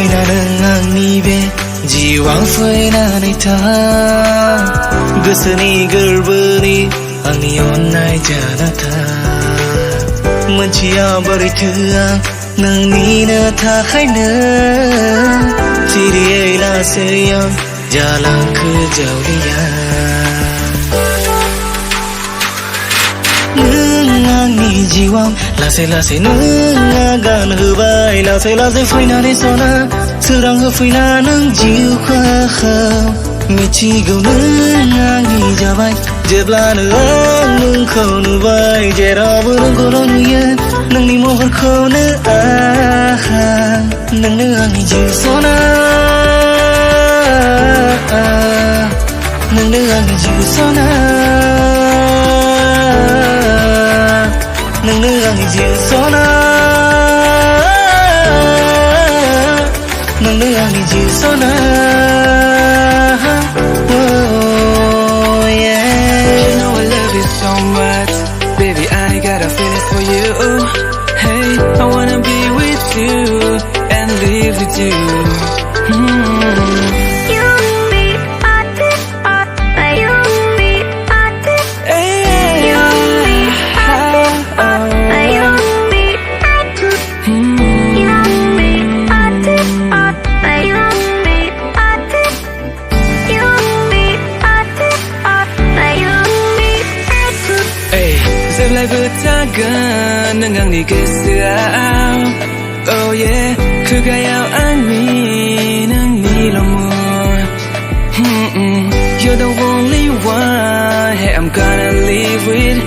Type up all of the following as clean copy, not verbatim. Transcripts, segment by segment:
फैनानै आंनि बे जिउआव फैनानै था गोसोनि गोरबोनि आंनि अननाय जाना था मोनथिया बोरैथो आं नोंनिनो थाखायनो सिरियै लासै आं जालांखो जावलिया आंनि जिउआव लासै लासै नों आगान होबाय लासै लासै फैनानै सना सोरां होफैना नों जिउखौ मिथिगौ नों आंनि जाबाय जेब्लानो आं नोंखौ नुबाय जेरावबो नोंखौल' नुयो नोंनि महरखौनो नोंनो आंनि जिउ सना नोंनो आंनि जिउ सना नोंनो आंनि जिउ सना नोंनो आंनि जिउ सना You know I love you so much Baby I got a feeling for you Hey I wanna be with you And live with you Bertagan dengan di keseau Oh yeah Kegayau angin Angin lemur You're the only one Hey I'm gonna live with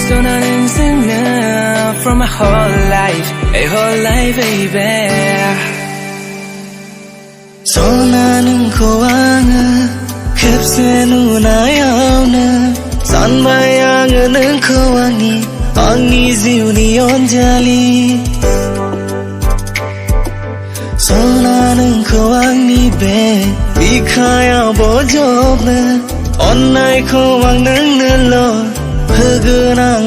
So not enough From my whole life A whole life baby Sona nungko anga Kepse nunayawna Sanbai आङो नोंखौ आंनि जिउनि अनजालि सना नोंखौ आंनि बे बिखायाव बजबनो अननायखौ आं नोंनोल' होगोन आं